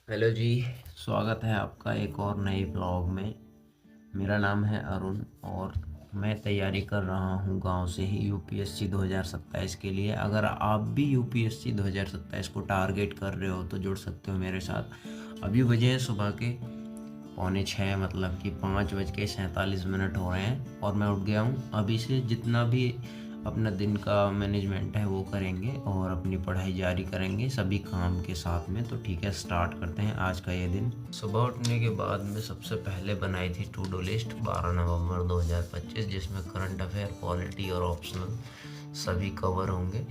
Hello जी, स्वागत है आपका एक और नए ब्लॉग में। मेरा नाम है अरुण और मैं तैयारी कर रहा हूँ गांव से ही यूपीएससी 2027 के लिए। अगर आप भी यूपीएससी 2027 को टारगेट कर रहे हो तो जुड़ सकते हो मेरे साथ। अभी बजे हैं सुबह के 5:45, मतलब कि 5:47 हो रहे हैं और मैं उठ गया हूँ। अभी से जितना भी अपना दिन का मैनेजमेंट है वो करेंगे और अपनी पढ़ाई जारी करेंगे सभी काम के साथ में। तो ठीक है, स्टार्ट करते हैं आज का ये दिन। सुबह उठने के बाद में सबसे पहले बनाई थी टू डू लिस्ट 12 नवंबर 2025, जिसमें करंट अफेयर, पॉलिटी और ऑप्शनल सभी कवर होंगे।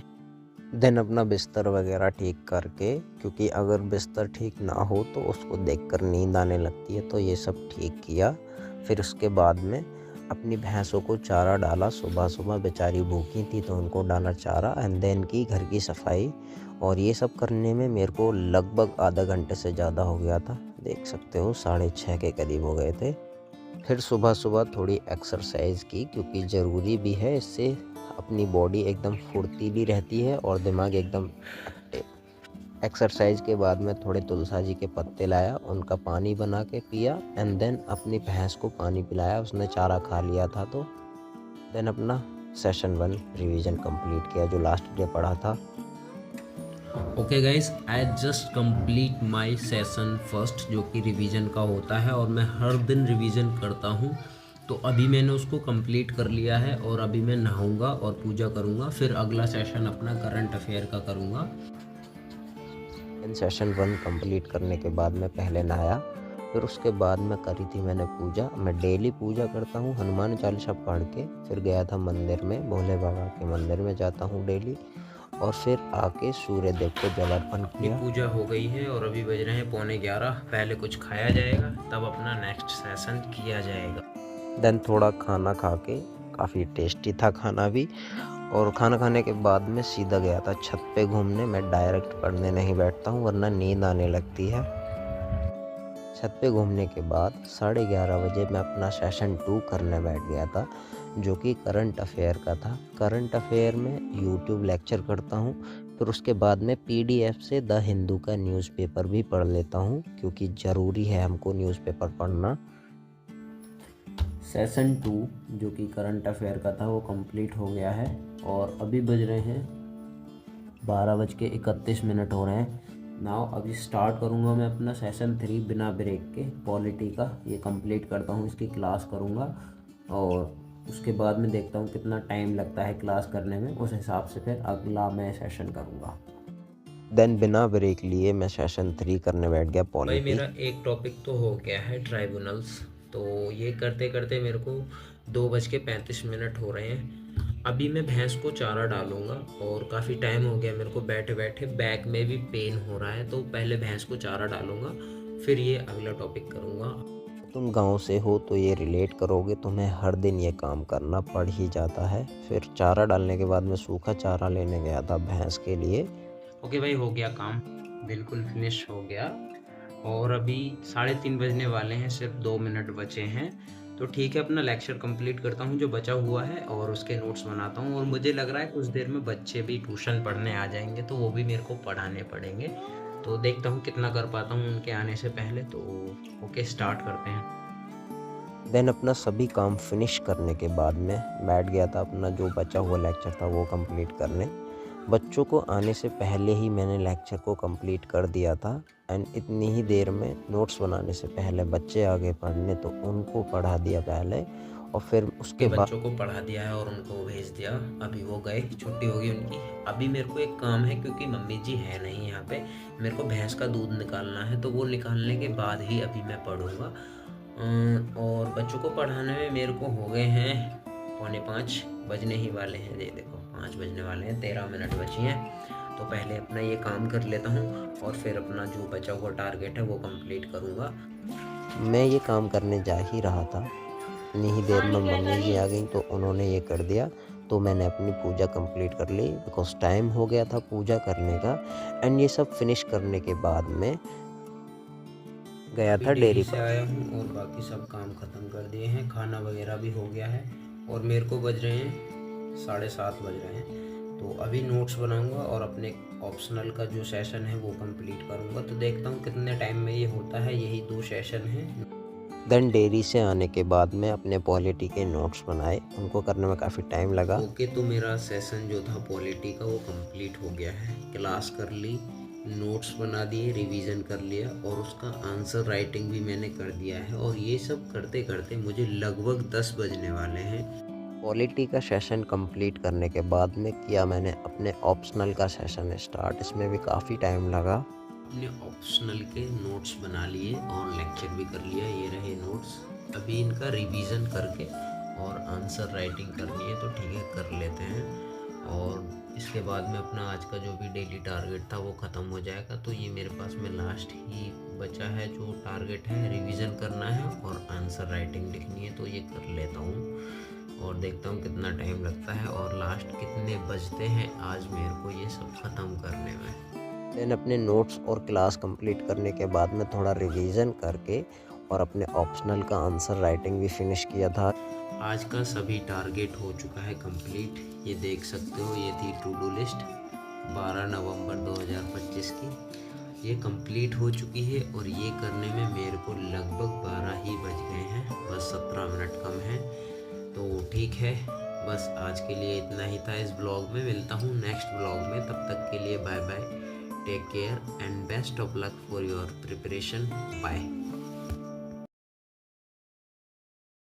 देन अपना बिस्तर वगैरह ठीक करके, क्योंकि अगर बिस्तर ठीक ना हो तो उसको देखकर नींद आने लगती है, तो ये सब ठीक किया। फिर उसके बाद में अपनी भैंसों को चारा डाला। सुबह सुबह बेचारी भूखी थी तो उनको डाला चारा एंड देन की घर की सफाई। और ये सब करने में मेरे को लगभग आधा घंटे से ज़्यादा हो गया था। देख सकते हो 6:30 के करीब हो गए थे। फिर सुबह सुबह थोड़ी एक्सरसाइज की, क्योंकि ज़रूरी भी है। इससे अपनी बॉडी एकदम फुर्तीली रहती है और दिमाग एकदम एक्टिव। एक्सरसाइज के बाद में थोड़े तुलसा जी के पत्ते लाया, उनका पानी बना के पिया एंड देन अपनी भैंस को पानी पिलाया। उसने चारा खा लिया था। तो देन अपना सेशन 1 रिवीजन कंप्लीट किया जो लास्ट डे पढ़ा था। Okay guys, I just complete my session first, जो कि रिवीजन का होता है और मैं हर दिन रिवीजन करता हूँ। तो अभी मैंने उसको कंप्लीट कर लिया है और अभी मैं नहाऊंगा और पूजा करूँगा। फिर अगला सेशन अपना करंट अफेयर का करूँगा। इन सेशन 1 कंप्लीट करने के बाद मैं पहले नहाया। फिर उसके बाद में करी थी मैंने पूजा। मैं डेली पूजा करता हूँ हनुमान चालीसा पढ़ के। फिर गया था मंदिर में, भोले बाबा के मंदिर में जाता हूँ डेली। और फिर आके सूर्य देव को जल अर्पण किया। पूजा हो गई है और अभी बज रहे हैं 11:15। पहले कुछ खाया जाएगा, तब अपना नेक्स्ट सेशन किया जाएगा। देन थोड़ा खाना खा के, काफ़ी टेस्टी था खाना भी। और खाना खाने के बाद में सीधा गया था छत पे घूमने। मैं डायरेक्ट पढ़ने नहीं बैठता हूँ वरना नींद आने लगती है। छत पे घूमने के बाद 11:30 बजे मैं अपना सेशन 2 करने बैठ गया था, जो कि करंट अफेयर का था। करंट अफेयर में यूट्यूब लेक्चर करता हूँ। फिर उसके बाद में पीडीएफ से द हिंदू का न्यूज़पेपर भी पढ़ लेता हूँ, क्योंकि ज़रूरी है हमको न्यूज़पेपर पढ़ना। सेशन 2 जो कि करंट अफेयर का था वो कंप्लीट हो गया है और अभी बज रहे हैं 12:31 हो रहे हैं। नाउ अभी स्टार्ट करूँगा मैं अपना सेशन 3 बिना ब्रेक के। पॉलिटी का ये कंप्लीट करता हूँ, इसकी क्लास करूँगा और उसके बाद में देखता हूँ कितना टाइम लगता है क्लास करने में, उस हिसाब से फिर अगला मैं सेशन करूँगा। देन बिना ब्रेक लिए मैं सेशन 3 करने बैठ गया, भाई पॉलिटी। मेरा एक टॉपिक तो हो गया है, ट्राइब्यूनल्स। तो ये करते करते मेरे को 2:35 हो रहे हैं। अभी मैं भैंस को चारा डालूंगा और काफ़ी टाइम हो गया मेरे को बैठे बैठे, बैक में भी पेन हो रहा है। तो पहले भैंस को चारा डालूंगा, फिर ये अगला टॉपिक करूँगा। तुम गांव से हो तो ये रिलेट करोगे, तुम्हें हर दिन ये काम करना पड़ ही जाता है। फिर चारा डालने के बाद मैं सूखा चारा लेने गया था भैंस के लिए। ओके भाई, हो गया काम, बिल्कुल फिनिश हो गया। और अभी 3:30 बजने वाले हैं, सिर्फ 2 मिनट बचे हैं। तो ठीक है, अपना लेक्चर कंप्लीट करता हूँ जो बचा हुआ है और उसके नोट्स बनाता हूँ। और मुझे लग रहा है कुछ देर में बच्चे भी ट्यूशन पढ़ने आ जाएंगे, तो वो भी मेरे को पढ़ाने पड़ेंगे। तो देखता हूँ कितना कर पाता हूँ उनके आने से पहले। तो ओके, स्टार्ट करते हैं। देन अपना सभी काम फिनिश करने के बाद में बैठ गया था अपना जो बचा हुआ लेक्चर था वो कंप्लीट करने। बच्चों को आने से पहले ही मैंने लेक्चर को कंप्लीट कर दिया था एंड इतनी ही देर में नोट्स बनाने से पहले बच्चे आगे पढ़ने, तो उनको पढ़ा दिया पहले। और फिर उसके बाद बच्चों को पढ़ा दिया है और उनको भेज दिया। अभी वो गए, छुट्टी होगी उनकी। अभी मेरे को एक काम है, क्योंकि मम्मी जी है नहीं यहाँ पे। मेरे को भैंस का दूध निकालना है, तो वो निकालने के बाद ही अभी मैं पढ़ूँगा। और बच्चों को पढ़ाने में मेरे को हो गए हैं 4:45, बजने ही वाले हैं। ये देखो 5 बजने वाले हैं, 13 मिनट बची हैं। तो पहले अपना ये काम कर लेता हूँ और फिर अपना जो बचा हुआ टारगेट है वो कंप्लीट करूँगा। मैं ये काम करने जा ही रहा था, इतनी ही देर में मम्मी जी आ गईं तो उन्होंने ये कर दिया। तो मैंने अपनी पूजा कंप्लीट कर ली बिकॉज़ टाइम हो गया था पूजा करने का। एंड ये सब फिनिश करने के बाद में गया अभी था डेयरी डेयरी से पर। आया हूँ और बाकी सब काम ख़त्म कर दिए हैं, खाना वगैरह भी हो गया है और मेरे को बज रहे हैं 7:30 बज रहे हैं। तो अभी नोट्स बनाऊंगा और अपने ऑप्शनल का जो सेशन है वो कंप्लीट करूंगा। तो देखता हूँ कितने टाइम में ये होता है, यही 2 सेशन हैं। देन डेयरी से आने के बाद में अपने पॉलिटी के नोट्स बनाए, उनको करने में काफ़ी टाइम लगा। ओके, तो मेरा सेशन जो था पॉलिटी का वो कंप्लीट हो गया है। क्लास कर ली, नोट्स बना दिए, रिवीजन कर लिया और उसका आंसर राइटिंग भी मैंने कर दिया है। और ये सब करते करते मुझे लगभग 10 बजने वाले हैं। पॉलिटी का सेशन कंप्लीट करने के बाद में किया मैंने अपने ऑप्शनल का सेशन स्टार्ट। इसमें भी काफ़ी टाइम लगा। अपने ऑप्शनल के नोट्स बना लिए और लेक्चर भी कर लिया। ये रहे नोट्स, अभी इनका रिवीजन करके और आंसर राइटिंग करनी है तो ठीक है कर लेते हैं। और इसके बाद में अपना आज का जो भी डेली टारगेट था वो ख़त्म हो जाएगा। तो ये मेरे पास में लास्ट ही बचा है जो टारगेट है, रिवीजन करना है और आंसर राइटिंग लिखनी है। तो ये कर लेता हूँ और देखता हूँ कितना टाइम लगता है और लास्ट कितने बजते हैं आज मेरे को ये सब ख़त्म करने में। देन अपने नोट्स और क्लास कंप्लीट करने के बाद में थोड़ा रिवीजन करके और अपने ऑप्शनल का आंसर राइटिंग भी फिनिश किया था। आज का सभी टारगेट हो चुका है कंप्लीट। ये देख सकते हो, ये थी टू डू लिस्ट 12 नवंबर 2025 की। ये कंप्लीट हो चुकी है और ये करने में मेरे को लगभग 12 ही बज गए हैं, बस 17 मिनट कम है। तो ठीक है, बस आज के लिए इतना ही था इस ब्लॉग में। मिलता हूँ नेक्स्ट ब्लॉग में, तब तक के लिए bye bye, take care and best of luck for your preparation. Bye.